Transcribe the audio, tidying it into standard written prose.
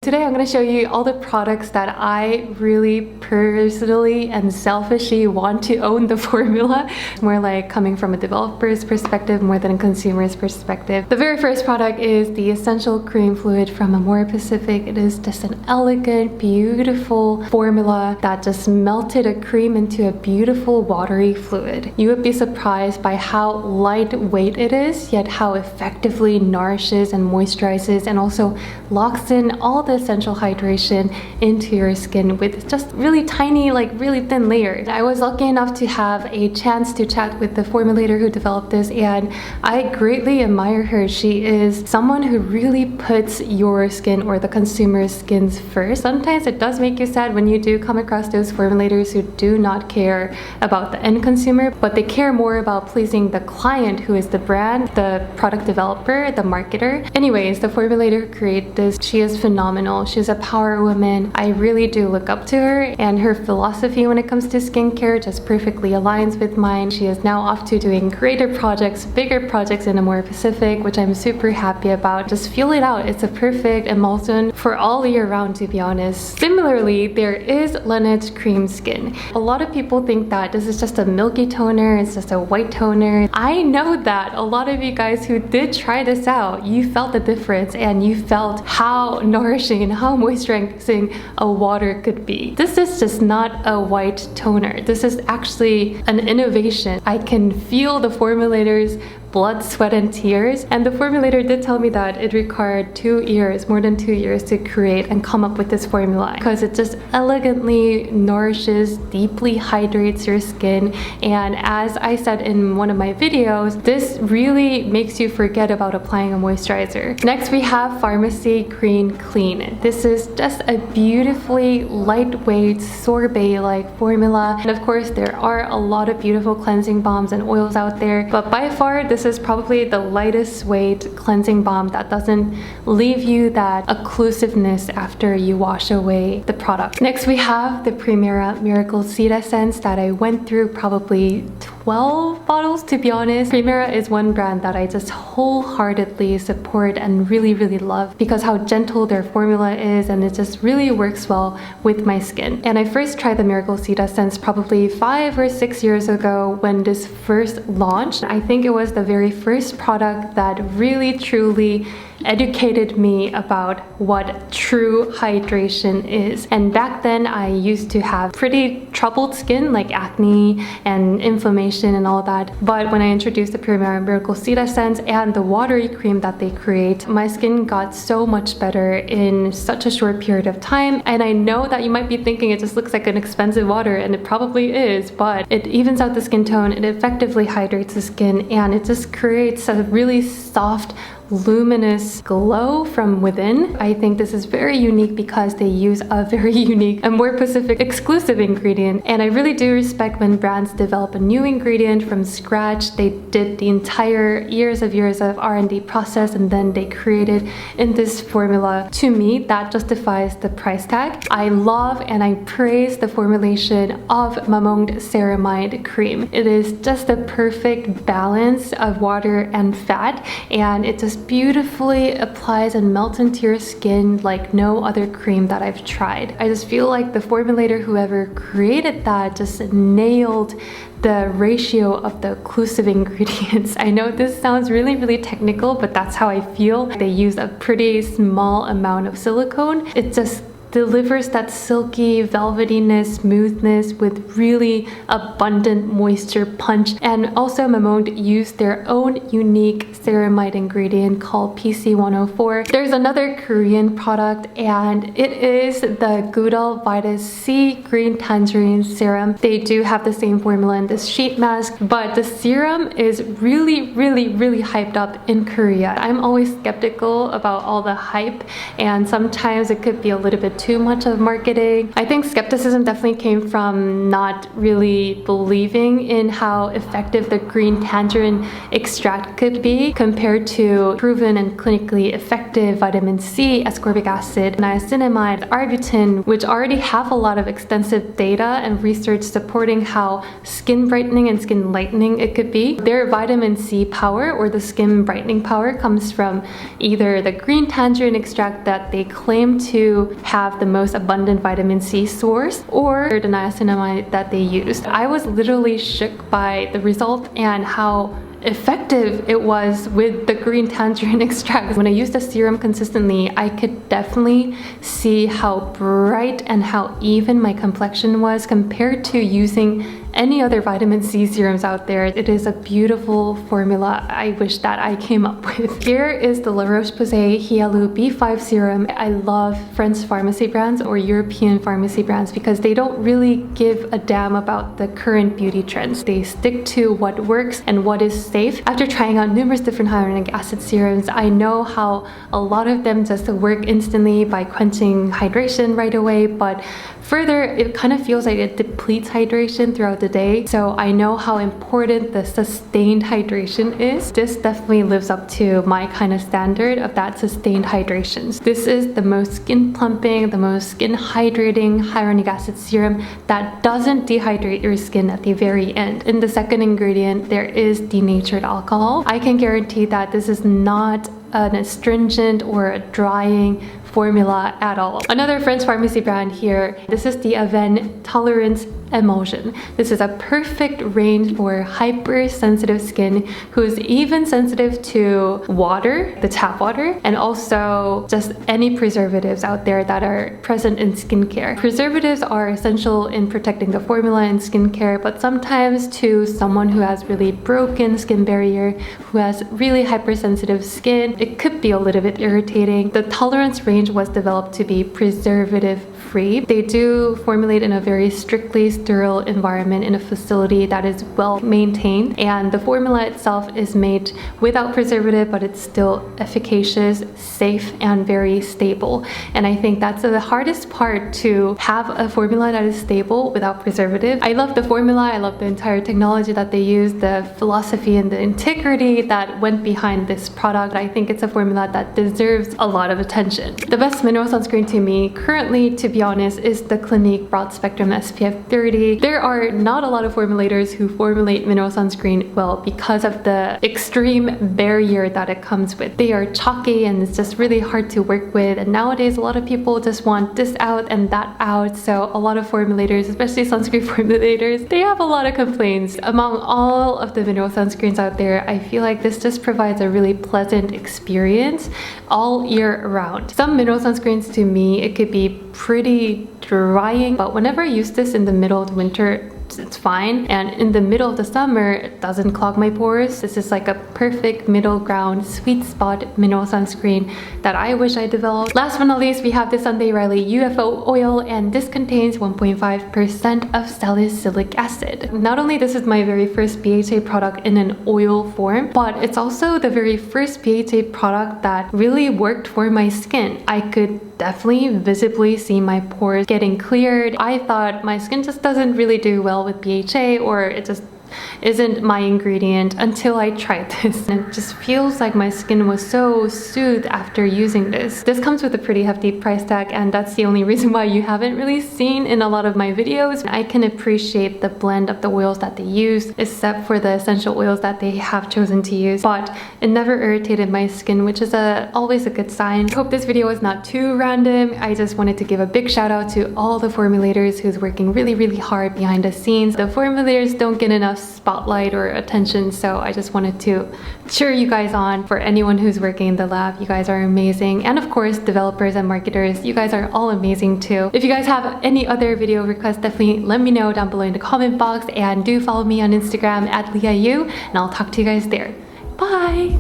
today I'm going to show you all the products that I really personally and selfishly want to own the formula. More like coming from a developer's perspective more than a consumer's perspective. The very first product is the Essential Cream Fluid from AmorePacific. It is just an elegant, beautiful formula that just melted a cream into a beautiful watery fluid. You would be surprised by how lightweight it is, yet how effectively nourishes and moisturizes and also locks in all the essential hydration into your skin with just really tiny, like really thin layers. I was lucky enough to have a chance to chat with the formulator who developed this, and I greatly admire her. She is someone who really puts your skin or the consumer's skins first. Sometimes it does make you sad when you do come across those formulators who do not care about the end consumer, but they care more about pleasing the client, who is the brand, the product developer, the marketer. Anyways, the formulator who created this, she is phenomenal. She's a power woman. I really do look up to her, and her philosophy when it comes to skincare just perfectly aligns with mine. She is now off to doing greater projects, bigger projects in AmorePacific, which I'm super happy about. Just feel it out. It's a perfect emulsion for all year round, to be honest. Similarly, there is Laneige Cream Skin. A lot of people think that this is just a milky toner, it's just a white toner. I know that a lot of you guys who did try this out, you felt the difference and you felt how nourishing and how moisturizing a water could be. This is just not a white toner. This is actually an innovation. I can feel the formulator's blood, sweat, and tears. And the formulator did tell me that it required 2 years, more than 2 years, to create and come up with this formula, because it just elegantly nourishes, deeply hydrates your skin. And as I said in one of my videos, this really makes you forget about applying a moisturizer. Next, we have Farmacy Green Clean. This is just a beautifully lightweight sorbet-like formula. And of course, there are a lot of beautiful cleansing balms and oils out there, but by far, this is probably the lightest weight cleansing balm that doesn't leave you that occlusiveness after you wash away the product. Next, we have the Primera Miracle Seed Essence that I went through probably 12 bottles, to be honest. Primera is one brand that I just wholeheartedly support and really love because how gentle their formula is, and it just really works well with my skin. And I first tried the Miracle Seed Essence probably 5 or 6 years ago when this first launched. I think it was the very first product that really truly educated me about what true hydration is. And back then I used to have pretty troubled skin, like acne and inflammation and all that. But when I introduced the Primera Miracle Seed Essence and the watery cream that they create, my skin got so much better in such a short period of time. And I know that you might be thinking it just looks like an expensive water, and it probably is, but it evens out the skin tone, it effectively hydrates the skin, and it just creates a really soft, luminous glow from within. I think this is very unique because they use a very unique AmorePacific exclusive ingredient, and I really do respect when brands develop a new ingredient from scratch. They did the entire years of R&D process, and then they created in this formula. To me, that justifies the price tag. I love and I praise the formulation of Mamonde Ceramide cream. It is just the perfect balance of water and fat, and it just beautifully applies and melts into your skin like no other cream that I've tried. I just feel like the formulator, whoever created that, just nailed the ratio of the occlusive ingredients. I know this sounds really technical, but that's how I feel. They use a pretty small amount of silicone. It just delivers that silky velvetiness, smoothness with really abundant moisture punch. And also Mamonde used their own unique ceramide ingredient called PC104. There's another Korean product, and it is the Goodal Vita C Green Tangerine Serum. They do have the same formula in this sheet mask, but the serum is really hyped up in Korea. I'm always skeptical about all the hype, and sometimes it could be a little bit too much of marketing. I think skepticism definitely came from not really believing in how effective the green tangerine extract could be compared to proven and clinically effective vitamin C, ascorbic acid, niacinamide, arbutin, which already have a lot of extensive data and research supporting how skin brightening and skin lightening it could be. Their vitamin C power or the skin brightening power comes from either the green tangerine extract that they claim to have the most abundant vitamin C source or the niacinamide that they used. I was literally shook by the result and how effective it was with the green tangerine extract. When I used the serum consistently, I could definitely see how bright and how even my complexion was compared to using any other vitamin C serums out there. It is a beautiful formula I wish that I came up with. Here is the Laroche-Posay Hyalu B5 serum. I love French pharmacy brands or European pharmacy brands because they don't really give a damn about the current beauty trends. They stick to what works and what is safe. After trying out numerous different hyaluronic acid serums, I know how a lot of them just work instantly by quenching hydration right away, but further, it kind of feels like it depletes hydration throughout the day. So I know how important the sustained hydration is. This definitely lives up to my kind of standard of that sustained hydration. This is the most skin plumping, the most skin hydrating hyaluronic acid serum that doesn't dehydrate your skin at the very end. In the second ingredient, there is denatured alcohol. I can guarantee that this is not an astringent or a drying formula at all. Another French pharmacy brand here, this is the Avène Tolerance Emulsion. This is a perfect range for hypersensitive skin who's even sensitive to water, the tap water, and also just any preservatives out there that are present in skincare. Preservatives are essential in protecting the formula in skincare, but sometimes to someone who has really broken skin barrier, who has really hypersensitive skin, it could be a little bit irritating. The tolerance range was developed to be preservative free. They do formulate in a very strictly sterile environment in a facility that is well maintained, and the formula itself is made without preservative, but it's still efficacious, safe, and very stable. And I think that's the hardest part, to have a formula that is stable without preservative. I love the formula, I love the entire technology that they use, the philosophy and the integrity that went behind this product. I think it's a formula that deserves a lot of attention. The best mineral sunscreen to me currently, to be honest, is the Clinique Broad Spectrum SPF 30. There are not a lot of formulators who formulate mineral sunscreen well because of the extreme barrier that it comes with. They are chalky and it's just really hard to work with, and nowadays a lot of people just want this out and that out, so a lot of formulators, especially sunscreen formulators, they have a lot of complaints. Among all of the mineral sunscreens out there, I feel like this just provides a really pleasant experience all year round. Some mineral sunscreens, to me, it could be pretty drying, but whenever I use this in the middle of winter, it's fine, and in the middle of the summer it doesn't clog my pores. This is like a perfect middle ground sweet spot mineral sunscreen that I wish I developed. Last but not least, we have the Sunday Riley UFO Oil, and this contains 1.5% of salicylic acid. Not only this is my very first BHA product in an oil form, but it's also the very first BHA product that really worked for my skin. I could definitely visibly see my pores getting cleared. I thought my skin just doesn't really do well with BHA, or it just isn't my ingredient, until I tried this, and it just feels like my skin was so soothed after using this. This comes with a pretty hefty price tag, and that's the only reason why you haven't really seen in a lot of my videos. I can appreciate the blend of the oils that they use, except for the essential oils that they have chosen to use, but it never irritated my skin, which is always a good sign. I hope this video was not too random. I just wanted to give a big shout out to all the formulators who's working really hard behind the scenes. The formulators don't get enough spotlight or attention, so I just wanted to cheer you guys on. For anyone who's working in the lab, you guys are amazing, and of course developers and marketers, you guys are all amazing too. If you guys have any other video requests, definitely let me know down below in the comment box, and do follow me on Instagram at LeahU, and I'll talk to you guys there. Bye!